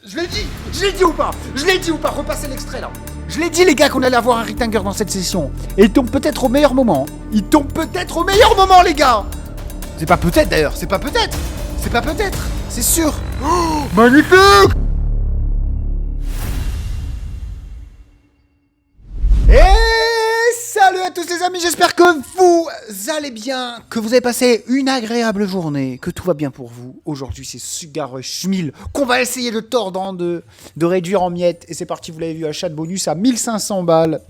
Je l'ai dit ou pas? Je l'ai dit ou pas? Repassez l'extrait là. Je l'ai dit les gars qu'on allait avoir un Rittinger dans cette session. Et il tombe peut-être au meilleur moment. Il tombe peut-être au meilleur moment les gars. C'est pas peut-être d'ailleurs, c'est pas peut-être. C'est pas peut-être, c'est sûr. Oh, magnifique. Et salut à tous les amis, j'espère que vous allez bien, que vous avez passé une agréable journée, que tout va bien pour vous. Aujourd'hui c'est Sugar Rush 1000 qu'on va essayer de tordre, de réduire en miettes. Et c'est parti, vous l'avez vu, achat de bonus à 1500 balles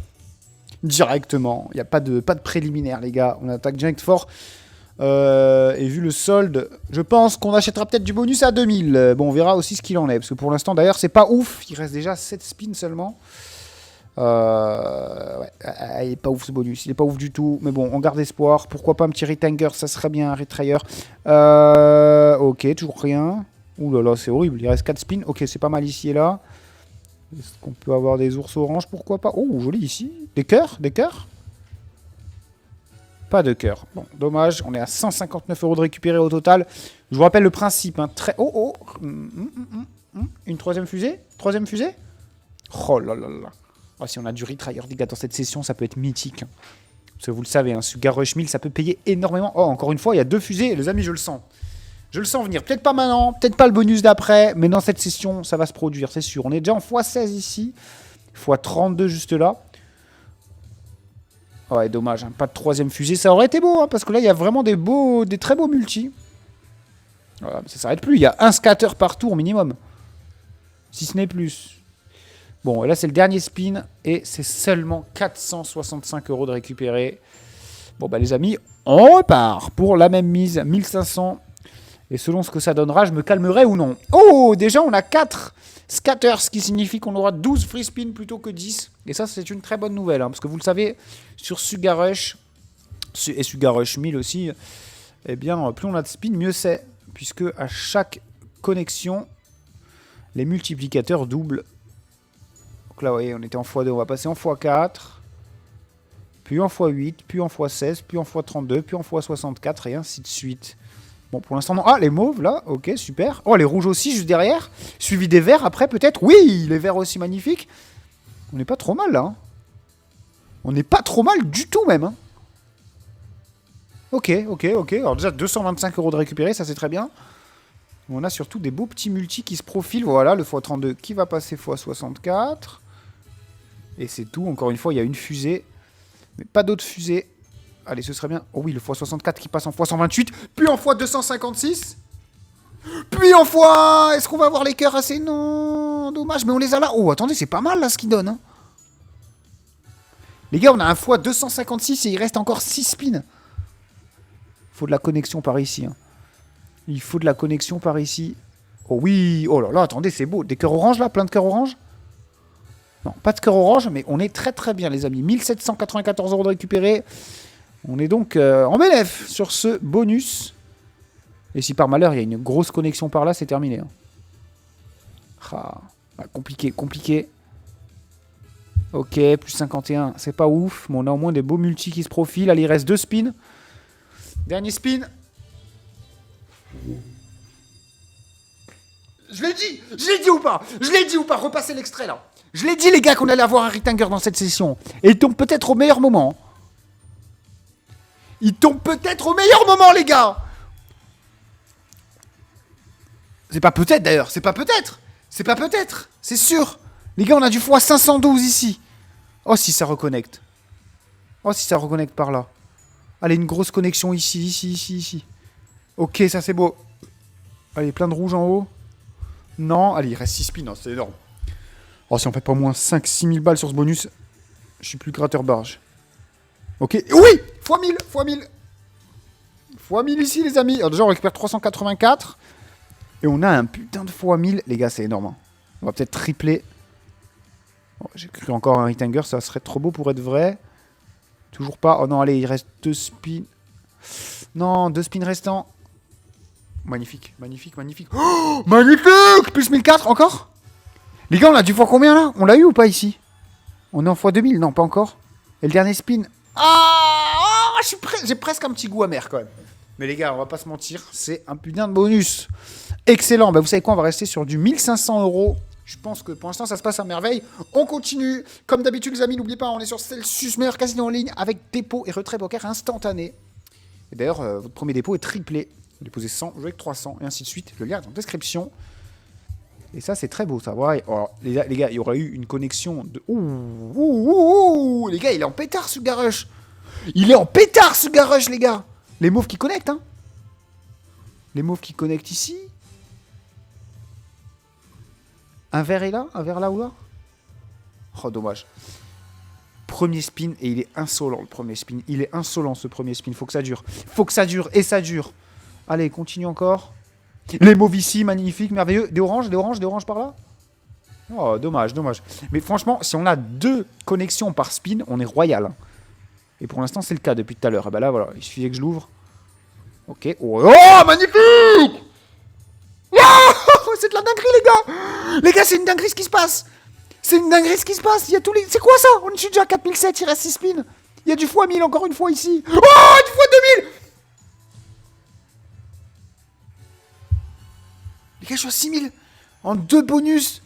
directement. Il n'y a pas de préliminaire les gars, on attaque direct fort. Et vu le solde, je pense qu'on achètera peut-être du bonus à 2000. Bon, on verra aussi ce qu'il en est, parce que pour l'instant d'ailleurs c'est pas ouf, il reste déjà 7 spins seulement. Ouais, il est pas ouf ce bonus, il est pas ouf du tout, mais bon, on garde espoir. Pourquoi pas un petit Rittinger, ça serait bien, un Retrayer. Ok, toujours rien. Ouh là là, c'est horrible, il reste 4 spins. Ok, c'est pas mal ici et là. Est-ce qu'on peut avoir des ours oranges? Pourquoi pas? Oh, joli ici. Des cœurs? Des cœurs? Pas de cœur. Bon, dommage, on est à 159 € de récupérer au total. Je vous rappelle le principe, hein, très... Oh, une troisième fusée? Troisième fusée? Oh là là là. Oh, si on a du Retrayer, les gars, dans cette session, ça peut être mythique. Hein. Parce que vous le savez, hein, Sugar Rush 1000, ça peut payer énormément. Oh, encore une fois, il y a 2 fusées. Les amis, je le sens. Je le sens venir. Peut-être pas maintenant, peut-être pas le bonus d'après. Mais dans cette session, ça va se produire, c'est sûr. On est déjà en x16 ici. x32 juste là. Ouais, dommage. Hein, pas de troisième fusée. Ça aurait été beau, hein, parce que là, il y a vraiment des très beaux multis. Voilà, mais ça s'arrête plus. Il y a un scatter par tour minimum. Si ce n'est plus. Bon, et là, c'est le dernier spin. Et c'est seulement 465 € de récupérer. Bon, bah les amis, on repart pour la même mise. 1500. Et selon ce que ça donnera, je me calmerai ou non. Oh, déjà, on a 4 scatters, ce qui signifie qu'on aura 12 free spins plutôt que 10. Et ça, c'est une très bonne nouvelle. Hein, parce que vous le savez, sur Sugar Rush, et Sugar Rush 1000 aussi, eh bien, plus on a de spins, mieux c'est. Puisque à chaque connexion, les multiplicateurs doublent. Donc là, vous voyez, on était en x2, on va passer en x4, puis en x8, puis en x16, puis en x32, puis en x64, et ainsi de suite. Bon, pour l'instant, non. Ah, les mauves, là, ok, super. Oh, les rouges aussi, juste derrière. Suivi des verts, après, peut-être. Oui, les verts aussi, magnifiques. On n'est pas trop mal, là. Hein. On n'est pas trop mal du tout, même. Hein. Ok. Alors déjà, 225 € de récupérer, ça, c'est très bien. On a surtout des beaux petits multis qui se profilent. Voilà, le x32 qui va passer x64. Et c'est tout. Encore une fois, il y a une fusée. Mais pas d'autres fusées. Allez, ce serait bien. Oh oui, le x64 qui passe en x128. Puis en x256. Puis en x... Est-ce qu'on va avoir les cœurs assez? Non, dommage. Mais on les a là. Oh, attendez, c'est pas mal là ce qu'ils donnent. Hein. Les gars, on a un x256 et il reste encore 6 spins. Faut de la connexion par ici. Hein. Il faut de la connexion par ici. Oh oui. Oh là là, attendez, c'est beau. Des cœurs oranges là? Plein de cœurs oranges? Non, pas de cœur orange, mais on est très très bien les amis. 1794 € de récupérer. On est donc en bénéf sur ce bonus. Et si par malheur il y a une grosse connexion par là, c'est terminé. Hein. Ah, compliqué. Ok, plus 51, c'est pas ouf. Mais on a au moins des beaux multis qui se profilent. Allez, il reste 2 spins. Dernier spin. Je l'ai dit ou pas? Repassez l'extrait là. Je l'ai dit les gars qu'on allait avoir un Rittinger dans cette session. Et il tombe peut-être au meilleur moment. Il tombe peut-être au meilleur moment les gars. C'est pas peut-être d'ailleurs, c'est pas peut-être. C'est sûr. Les gars, on a du x512 ici. Oh si ça reconnecte. Par là. Allez, une grosse connexion ici. Ok, ça c'est beau. Allez, plein de rouge en haut. Non, allez, il reste 6 spins, c'est énorme. Oh, si on fait pas au moins 5-6 000 balles sur ce bonus, je suis plus gratteur barge. Ok, oui, x1000 ici, les amis. Alors déjà, on récupère 384. Et on a un putain de x1000. Les gars, c'est énorme. Hein. On va peut-être tripler. Oh, j'ai cru encore un Rittinger, ça serait trop beau pour être vrai. Toujours pas. Oh non, allez, il reste 2 spins. Non, 2 spins restants. Magnifique. Oh, magnifique. Plus 1004, encore. Les gars, on a du fois combien là? On l'a eu ou pas ici? On est en x2000, non, pas encore. Et le dernier spin. Ah, j'ai presque un petit goût amer quand même. Mais les gars, on va pas se mentir, c'est un putain de bonus. Excellent. Bah, vous savez quoi, on va rester sur du 1500 €. Je pense que pour l'instant, ça se passe à merveille. On continue. Comme d'habitude, les amis, n'oubliez pas, on est sur Celsius, meilleur casino en ligne, avec dépôt et retrait poker instantané. Et d'ailleurs, votre premier dépôt est triplé. Vous déposez 100, vous jouez avec 300, et ainsi de suite. Le lien est en description. Et ça, c'est très beau, ça. Voilà. Alors, les gars, il y aura eu une connexion de... Ouh, les gars, il est en pétard, ce Garush. Il est en pétard, ce Garush, les gars. Les mauves qui connectent, hein. Les mauves qui connectent ici. Un verre est là, un verre là ou là. Oh, dommage. Premier spin, et il est insolent, le premier spin. Il est insolent, ce premier spin. Faut que ça dure. Faut que ça dure, et ça dure. Allez, continue encore. Les mauves ici, magnifique, merveilleux. Des oranges par là. Oh, dommage, dommage. Mais franchement, si on a 2 connexions par spin, on est royal. Et pour l'instant, c'est le cas depuis tout à l'heure. Et bah là, voilà, il suffisait que je l'ouvre. Ok. Oh, magnifique. Oh, c'est de la dinguerie, les gars. Les gars, c'est une dinguerie ce qui se passe. C'est une dinguerie ce qui se passe. Il y a tous les... C'est quoi ça? On est déjà à 4007, il reste 6 spins. Il y a du x1000 encore une fois ici. Oh, du x2000. Les gars, je suis à 6000. En 2 bonus.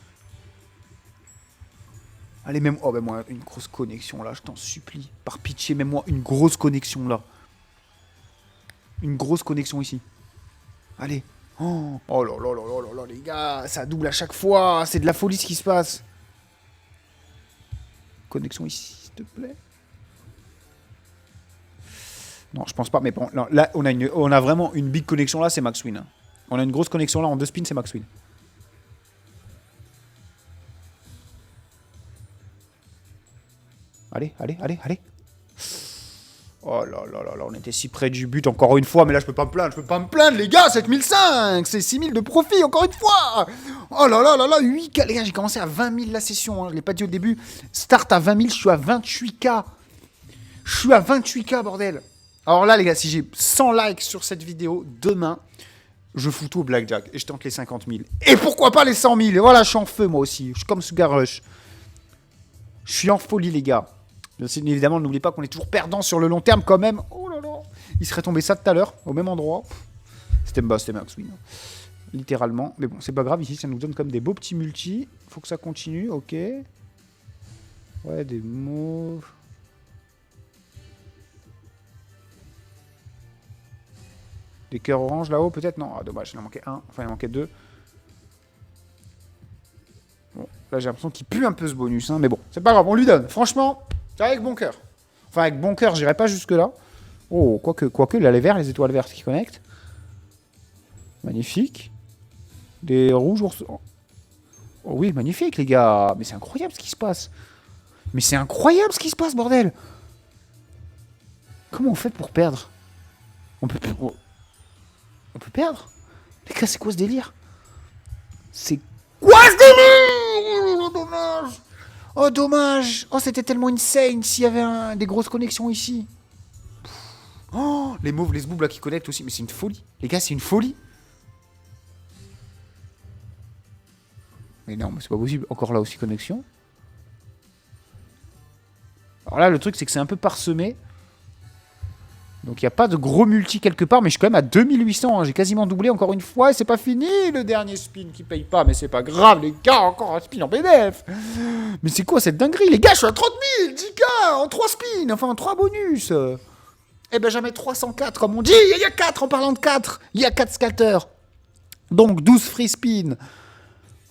Allez, même... Oh, ben moi, une grosse connexion là, je t'en supplie. Par pitié, même moi, une grosse connexion là. Une grosse connexion ici. Allez. Oh là là là là là là, les gars, ça double à chaque fois. C'est de la folie ce qui se passe. Connexion ici, s'il te plaît. Non, je pense pas, mais bon, là, on a vraiment une big connexion là, c'est max win. On a une grosse connexion là, en 2 spins, c'est max win. Allez, allez, allez, allez. Oh là là là là, on était si près du but encore une fois, mais là je peux pas me plaindre les gars, 7005, c'est 6000 de profit encore une fois. Oh là là là là, 8K, les gars, j'ai commencé à 20 000 la session, hein, je l'ai pas dit au début, start à 20 000, je suis à 28K. Je suis à 28K, bordel. Alors là les gars, si j'ai 100 likes sur cette vidéo, demain, je fous tout au blackjack et je tente les 50 000. Et pourquoi pas les 100 000, et voilà, je suis en feu moi aussi, je suis comme ce Garush. Je suis en folie les gars. Évidemment, n'oubliez pas qu'on est toujours perdant sur le long terme quand même. Oh là là. Il serait tombé ça tout à l'heure, au même endroit. C'était max win. Littéralement. Mais bon, c'est pas grave. Ici, ça nous donne comme des beaux petits multis. Faut que ça continue. Ok. Ouais, des mauves. Des cœurs orange là-haut, peut-être. Non, ah, dommage. Il en manquait un. Enfin, il en manquait 2. Bon, là, j'ai l'impression qu'il pue un peu ce bonus. Hein, mais bon, c'est pas grave. On lui donne. Franchement... Avec bon cœur. Enfin, avec bon cœur, j'irai pas jusque-là. Oh, quoique, là, les verts, les étoiles vertes qui connectent. Magnifique. Des rouges ours... Oh oui, magnifique, les gars. Mais c'est incroyable ce qui se passe. Mais c'est incroyable ce qui se passe, bordel. Comment on fait pour perdre? On peut perdre? Les gars, c'est quoi ce délire? C'est quoi ce délire? Oh, dommage. Oh, dommage. Oh, c'était tellement insane s'il y avait des grosses connexions ici. Oh, les mauves, les zboob là qui connectent aussi. Mais c'est une folie. Les gars, c'est une folie. Mais non, mais c'est pas possible. Encore là aussi, connexion. Alors là, le truc, c'est que c'est un peu parsemé. Donc il n'y a pas de gros multi quelque part, mais je suis quand même à 2800. Hein. J'ai quasiment doublé encore une fois et c'est pas fini le dernier spin qui paye pas. Mais c'est pas grave, les gars, encore un spin en PDF. Mais c'est quoi cette dinguerie? Les gars, je suis à 30 000, 10K en 3 spins, enfin en 3 bonus. Eh ben jamais 304 comme on dit. Il y a 4 en parlant de 4. Il y a 4 scatters. Donc 12 free spin.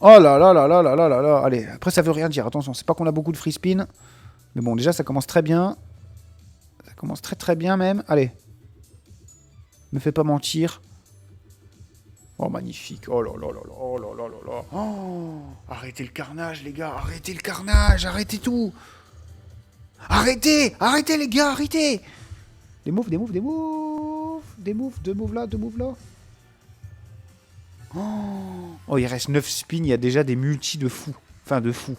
Oh là là là là là là là là. Allez, après ça veut rien dire. Attention, c'est pas qu'on a beaucoup de free spin. Mais bon, déjà ça commence très bien. Ça commence très très bien même. Allez. Me fais pas mentir. Oh, magnifique. Oh là là là là. Oh là là là là. Oh, arrêtez le carnage, les gars. Arrêtez le carnage. Arrêtez tout. Arrêtez. Arrêtez, les gars. Arrêtez. Des moves, des moves, des moves. Des moves. 2 moves là, 2 moves là. Oh, il reste 9 spins. Il y a déjà des multis de fou. Enfin, de fou.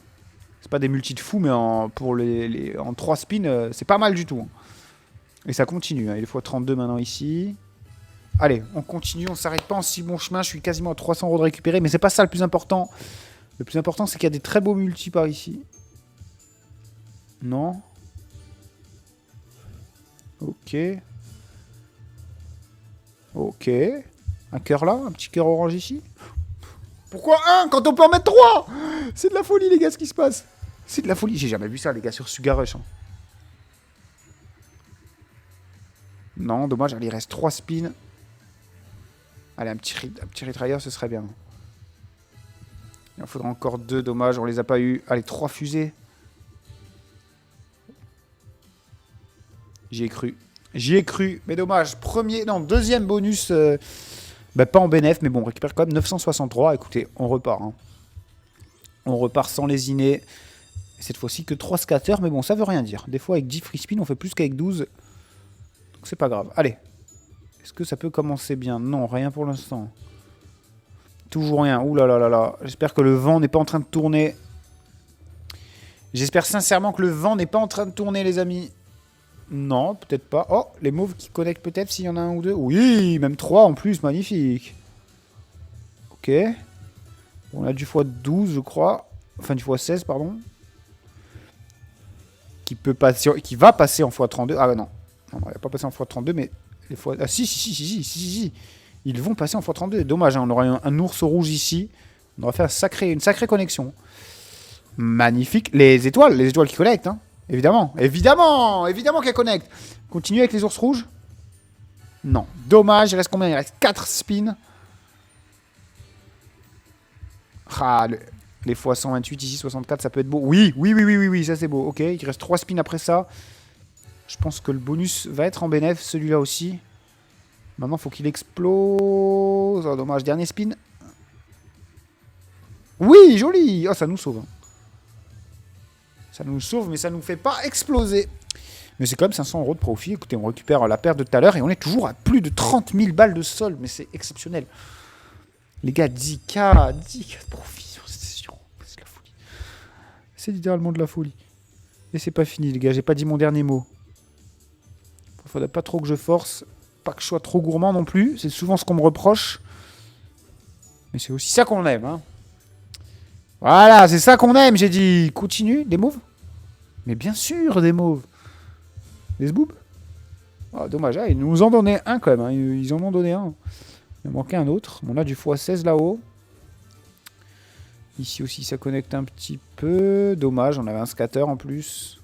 C'est pas des multis de fou, mais en 3 spins, c'est pas mal du tout. Hein. Et ça continue. Hein. Il est x32 maintenant ici. Allez, on continue, on s'arrête pas en si bon chemin. Je suis quasiment à 300 € de récupérer, mais c'est pas ça le plus important. Le plus important, c'est qu'il y a des très beaux multis par ici. Non. Ok. Ok. Un cœur là, un petit cœur orange ici. Pourquoi un quand on peut en mettre 3? C'est de la folie, les gars, ce qui se passe. C'est de la folie. J'ai jamais vu ça, les gars, sur Sugar Rush. Hein. Non, dommage, allez, il reste 3 spins. Allez, un petit retryer, ce serait bien. Il en faudra encore 2, dommage, on les a pas eu. Allez, 3 fusées. J'y ai cru. J'y ai cru, mais dommage. Deuxième bonus. Bah, pas en bénéf, mais bon, on récupère quand même 963. Écoutez, on repart. Hein. On repart sans lésiner. Cette fois-ci que 3 scatters, mais bon, ça veut rien dire. Des fois, avec 10 free spin, on fait plus qu'avec 12. Donc, c'est pas grave. Allez. Est-ce que ça peut commencer bien? Non, rien pour l'instant. Toujours rien. Ouh là là là là. J'espère que le vent n'est pas en train de tourner. J'espère sincèrement que le vent n'est pas en train de tourner, les amis. Non, peut-être pas. Oh, les mauves qui connectent peut-être s'il y en a un ou deux. Oui, même 3 en plus, magnifique. Ok. On a du x12, je crois. Enfin, du x16, pardon. Qui va passer en x32. Ah bah non. Non, il va pas passer en x32, mais... Les fois... Ah si. Ils vont passer en x32. Dommage, hein, on aura un ours rouge ici. On aura fait une sacrée connexion. Magnifique. Les étoiles qui connectent, hein. Évidemment qu'elles connectent. Continue avec les ours rouges. Non. Dommage, il reste combien? Il reste 4 spins. Ah, les fois 128, ici 64, ça peut être beau. Oui, ça c'est beau. Ok, il reste 3 spins après ça. Je pense que le bonus va être en bénéf, celui-là aussi. Maintenant, il faut qu'il explose. Oh, dommage, dernier spin. Oui, joli. Oh, ça nous sauve. Ça nous sauve, mais ça nous fait pas exploser. Mais c'est quand même 500 € de profit. Écoutez, on récupère la perte de tout à l'heure et on est toujours à plus de 30 000 balles de solde. Mais c'est exceptionnel. Les gars, 10K de profit sur cette session. C'est de la folie. C'est littéralement de la folie. Et c'est pas fini, les gars. J'ai pas dit mon dernier mot. Faudrait pas trop que je force. Pas que je sois trop gourmand non plus. C'est souvent ce qu'on me reproche. Mais c'est aussi ça qu'on aime. Hein. Voilà, c'est ça qu'on aime, j'ai dit. Continue, des mauves. Mais bien sûr, des mauves. Des zboubs. Oh, dommage, ils nous en donnaient un quand même. Hein. Ils en ont donné un. Il en manquait un autre. On a du x16 là-haut. Ici aussi, ça connecte un petit peu. Dommage, on avait un scatter en plus.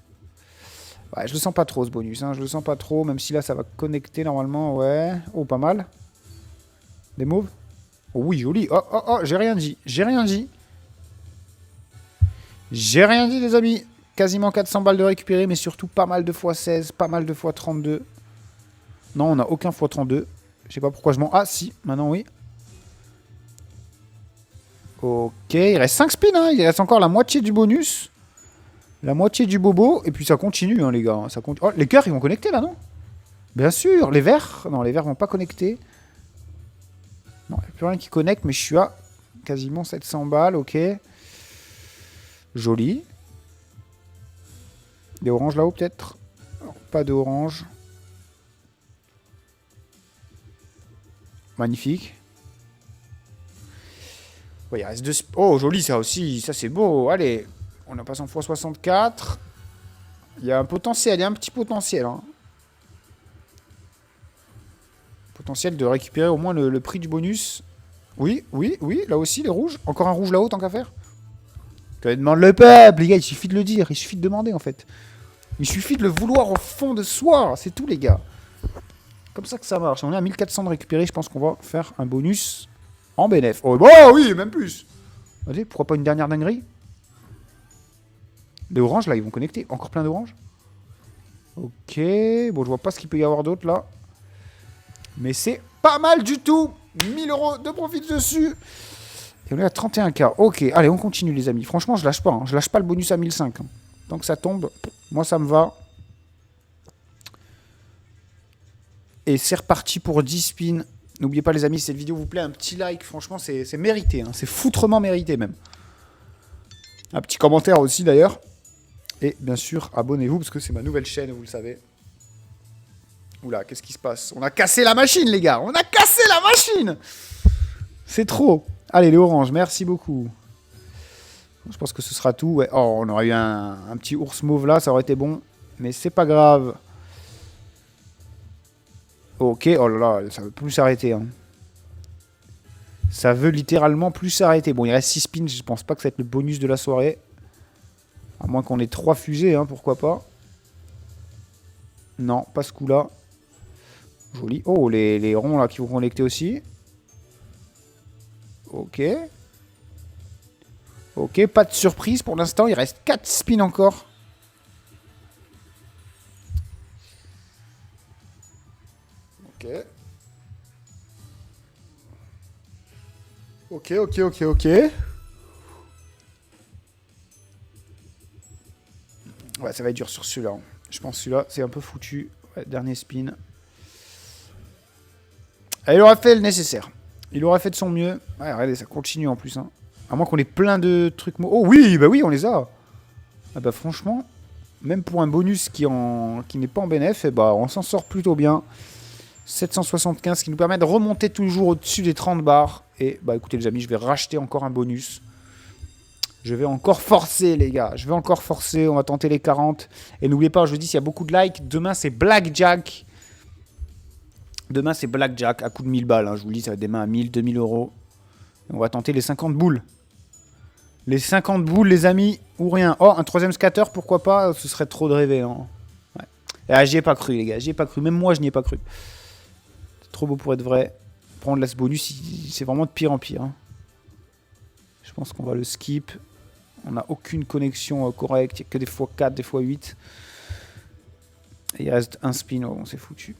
Ouais, je le sens pas trop ce bonus. Hein. Je le sens pas trop, même si là, ça va connecter normalement. Ouais. Oh, pas mal. Des mauves. Oh oui, joli. Oh, j'ai rien dit. J'ai rien dit, les amis. Quasiment 400 balles de récupérer, mais surtout pas mal de x16, pas mal de x32. Non, on n'a aucun x32. Je sais pas pourquoi je m'en... Ah, si, maintenant oui. Ok, il reste 5 spins, hein. Il reste encore la moitié du bonus. La moitié du bobo, et puis ça continue, hein, les gars. Ça continue. Oh, les cœurs, ils vont connecter, là, non? Bien sûr, les verts. Non, les verts vont pas connecter. Non, il n'y a plus rien qui connecte, mais je suis à quasiment 700 balles, ok. Joli. Des oranges là-haut, peut-être? Pas d'orange. Magnifique. Ouais, il reste 2... Oh, joli, ça aussi. Ça, c'est beau. Allez, on a passé en x64. Il y a un potentiel, il y a un petit potentiel. Hein. Potentiel de récupérer au moins le prix du bonus. Oui, là aussi, les rouges. Encore un rouge là-haut, tant qu'à faire. Que demande le peuple, les gars, il suffit de le dire. Il suffit de demander, en fait. Il suffit de le vouloir au fond de soi. C'est tout, les gars. Comme ça que ça marche. On est à 1400 de récupérer. Je pense qu'on va faire un bonus en bénéf. Oh, bah oui, même plus. Allez, pourquoi pas une dernière dinguerie? Les oranges, là, ils vont connecter. Encore plein d'oranges. Ok. Bon, je vois pas ce qu'il peut y avoir d'autre, là. Mais c'est pas mal du tout. 1000 € de profit dessus. Et on est à 31K. Ok, allez, on continue, les amis. Franchement, je lâche pas. Hein. Je lâche pas le bonus à 1005. Hein. Tant que ça tombe, moi, ça me va. Et c'est reparti pour 10 spins. N'oubliez pas, les amis, si cette vidéo vous plaît, un petit like. Franchement, c'est mérité. Hein. C'est foutrement mérité, même. Un petit commentaire aussi, d'ailleurs. Et bien sûr, abonnez-vous, parce que c'est ma nouvelle chaîne, vous le savez. Oula, qu'est-ce qui se passe? On a cassé la machine, les gars. On a cassé la machine. C'est trop. Allez, les oranges, merci beaucoup. Je pense que ce sera tout. Ouais. Oh, on aurait eu un petit ours mauve là, ça aurait été bon. Mais c'est pas grave. Ok, oh là là, ça veut plus s'arrêter. Hein. Ça veut littéralement plus s'arrêter. Bon, il reste 6 spins, je pense pas que ça va être le bonus de la soirée. À moins qu'on ait 3 fusées, hein, pourquoi pas. Non, pas ce coup-là. Joli. Oh, les ronds là qui vont connecter aussi. Ok. Ok, pas de surprise pour l'instant. Il reste 4 spins encore. Ok. Ok. Ouais, ça va être dur sur celui-là. Hein. Je pense que celui-là, c'est un peu foutu. Ouais, dernier spin. Et il aura fait le nécessaire. Il aura fait de son mieux. Ouais, regardez, ça continue en plus. Hein. À moins qu'on ait plein de trucs... Oh oui, bah oui, on les a. Ah bah franchement, même pour un bonus qui n'est pas en bénéf, eh bah, on s'en sort plutôt bien. 775 qui nous permet de remonter toujours au-dessus des 30 bars. Et bah écoutez les amis, je vais racheter encore un bonus. Je vais encore forcer les gars. Je vais encore forcer, on va tenter les 40. Et n'oubliez pas, je vous dis, s'il y a beaucoup de likes, demain c'est Blackjack. Demain c'est Blackjack à coup de 1000 balles. Hein. Je vous le dis, ça va être des mains à 1000, 2000 euros. Et on va tenter les 50 boules. Les 50 boules les amis, ou rien. Oh, un troisième scatter, pourquoi pas? Ce serait trop de rêver. Hein. Ouais. Ah, j'y ai pas cru les gars, j'y ai pas cru. Même moi je n'y ai pas cru. C'est trop beau pour être vrai. Prendre là ce bonus, c'est vraiment de pire en pire. Hein. Je pense qu'on va le skip. On n'a aucune connexion correcte. Il n'y a que des fois 4, des fois 8. Et il reste un spin. Oh, on s'est foutu.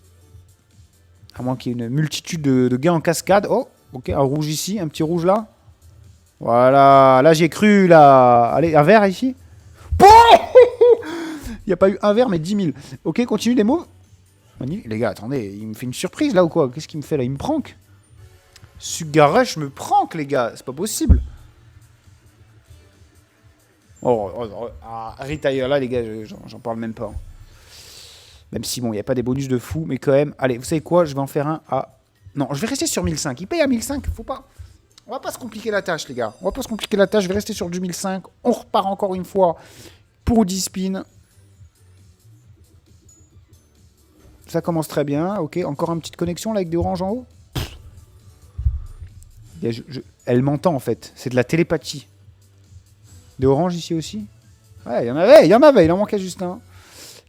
À moins qu'il y ait une multitude de gains en cascade. Oh, ok, un rouge ici, un petit rouge là. Voilà, là j'ai cru, là. Allez, un vert ici. Il n'y a pas eu un vert, mais 10 000. Ok, continue les mots. Les gars, attendez, il me fait une surprise là ou quoi? Qu'est-ce qu'il me fait là? Il me prank. Sugarush me prank, les gars. C'est pas possible. Retire là, les gars, j'en parle même pas. Même si, bon, il n'y a pas des bonus de fou, mais quand même. Allez, vous savez quoi? Je vais en faire un à... Non, je vais rester sur 1005. Il paye à 1005, faut pas... On va pas se compliquer la tâche, les gars. On va pas se compliquer la tâche, je vais rester sur du 1005. On repart encore une fois pour 10 spins. Ça commence très bien, ok. Encore une petite connexion là avec des oranges en haut. Elle m'entend en fait, c'est de la télépathie. Des oranges ici aussi. Ouais, il y en avait, il en manquait juste un.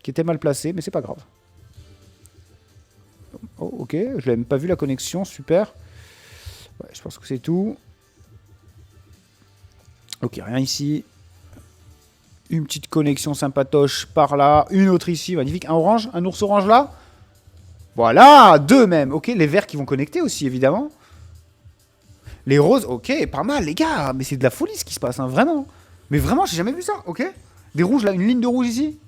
Qui était mal placé, mais c'est pas grave. Oh, ok, je l'avais même pas vu la connexion, super. Ouais, je pense que c'est tout. Ok, rien ici. Une petite connexion sympatoche par là. Une autre ici, magnifique. Un orange, un ours orange là. Voilà, deux même. Ok, les verts qui vont connecter aussi, évidemment. Les roses, ok, pas mal, les gars. Mais c'est de la folie ce qui se passe, hein, vraiment. Mais vraiment, j'ai jamais vu ça, ok. Des rouges là, une ligne de rouge ici.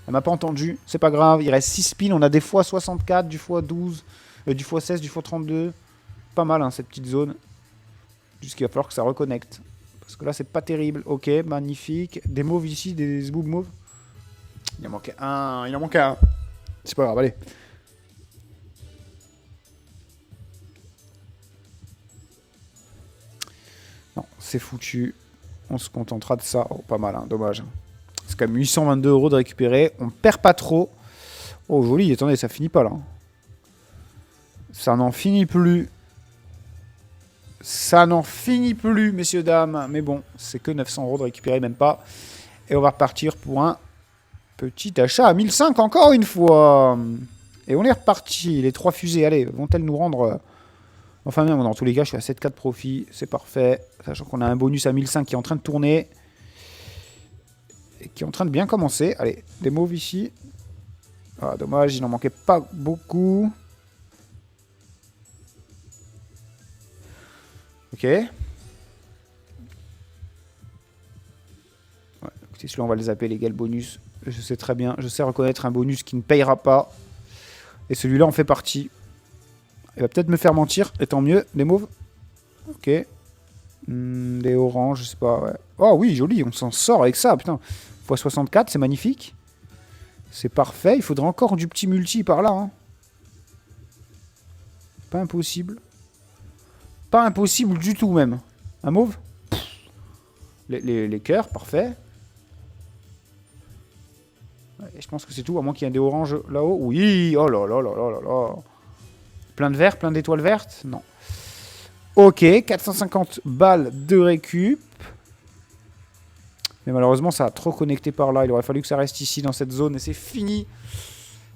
Elle m'a pas entendu, c'est pas grave. Il reste 6 spins, on a des fois 64, du fois 12, du fois 16, du fois 32. Pas mal, hein, cette petite zone. Juste qu'il va falloir que ça reconnecte. Parce que là, c'est pas terrible. Ok, magnifique. Des mauves ici, des zboob mauves. Il en manquait un. C'est pas grave, allez. Non, c'est foutu. On se contentera de ça. Oh, pas mal, hein, dommage. C'est quand même 822 € de récupérer. On perd pas trop. Oh, joli. Attendez, ça finit pas là. Ça n'en finit plus. Ça n'en finit plus, messieurs, dames. Mais bon, c'est que 900 € de récupérer, même pas. Et on va repartir pour un petit achat à 1005 encore une fois. Et on est reparti. Les 3 fusées, allez, vont-elles nous rendre... Enfin, même dans tous les cas, je suis à 7K de profit. C'est parfait. Sachant qu'on a un bonus à 1005 qui est en train de tourner. Et qui est en train de bien commencer. Allez, des mauves ici. Ah, dommage, il n'en manquait pas beaucoup. Ok. Ouais, écoutez, celui-là, on va les zapper, les gars, le bonus. Je sais très bien. Je sais reconnaître un bonus qui ne payera pas. Et celui-là en fait partie. Il va peut-être me faire mentir. Et tant mieux. Des mauves. Ok. Des oranges, je sais pas. Ouais. Oh oui, joli. On s'en sort avec ça. Putain. x64, c'est magnifique. C'est parfait. Il faudrait encore du petit multi par là. Hein. Pas impossible. Pas impossible du tout même. Un mauve. Les cœurs, parfait. Et je pense que c'est tout, à moins qu'il y ait des oranges là-haut. Oui, oh là là là là là là. Plein de verts, plein d'étoiles vertes? Non. Ok, 450 balles de récup. Mais malheureusement, ça a trop connecté par là. Il aurait fallu que ça reste ici, dans cette zone, et c'est fini.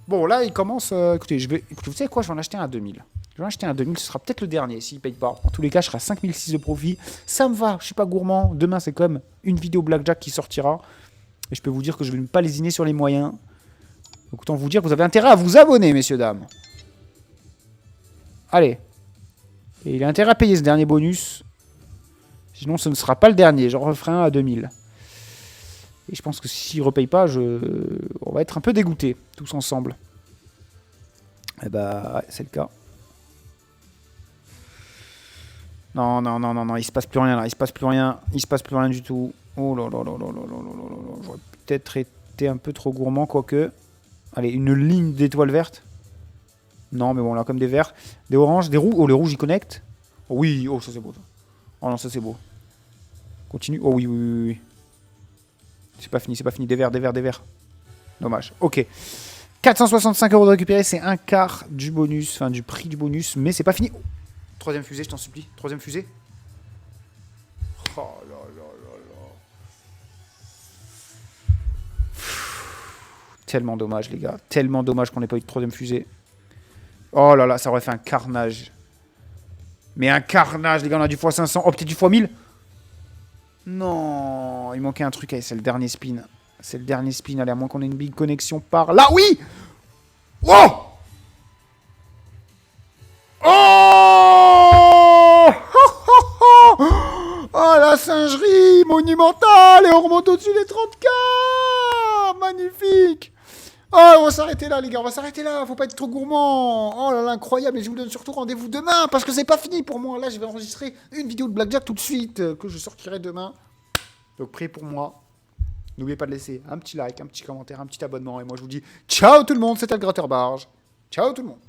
Bon, là, il commence... écoutez, vous savez quoi? Je vais en acheter un à 2000. Je vais en acheter un à 2000, ce sera peut-être le dernier, s'il ne paye pas. En tous les cas, je serai à 5006 de profit. Ça me va, je suis pas gourmand. Demain, c'est comme une vidéo Blackjack qui sortira. Et je peux vous dire que je ne vais pas lésiner sur les moyens. Donc, autant vous dire que vous avez intérêt à vous abonner, messieurs, dames. Allez. Et il a intérêt à payer ce dernier bonus. Sinon, ce ne sera pas le dernier. J'en referai un à 2000. Et je pense que s'il ne repaye pas, on va être un peu dégoûtés, tous ensemble. Et bah, ouais, c'est le cas. Non, non, non, non, non, il se passe plus rien là, il se passe plus rien. Il se passe plus rien du tout. Oh là là là là là là là là là. J'aurais peut-être été un peu trop gourmand, quoique. Allez, une ligne d'étoiles vertes. Non, mais bon, là, comme des verts. Des oranges, des rouges. Oh, les rouges, ils connectent. Oh oui, oh, ça c'est beau. Ça. Oh non, ça c'est beau. Continue. Oh oui, oui, oui, oui. C'est pas fini, c'est pas fini. Des verts, des verts, des verts. Dommage. Ok. 465 € de récupérer, c'est un quart du bonus, enfin du prix du bonus, mais c'est pas fini. Oh. Troisième fusée, je t'en supplie. Troisième fusée. Oh là là là là. Tellement dommage, les gars. Tellement dommage qu'on n'ait pas eu de troisième fusée. Oh là là, ça aurait fait un carnage. Mais un carnage, les gars, on a du x500. Oh, peut-être du x1000. Non, il manquait un truc. Allez, c'est le dernier spin. C'est le dernier spin. Allez, à moins qu'on ait une big connexion par là. Oui! Wow! Oh! Oh, la singerie monumentale! Et on remonte au-dessus des 30K! Magnifique! Oh, on va s'arrêter là, les gars. On va s'arrêter là. Faut pas être trop gourmand. Oh là là, incroyable. Et je vous donne surtout rendez-vous demain parce que c'est pas fini pour moi. Là, je vais enregistrer une vidéo de Blackjack tout de suite que je sortirai demain. Donc, priez pour moi. N'oubliez pas de laisser un petit like, un petit commentaire, un petit abonnement. Et moi, je vous dis ciao tout le monde. C'était le Gratteur Barge. Ciao tout le monde.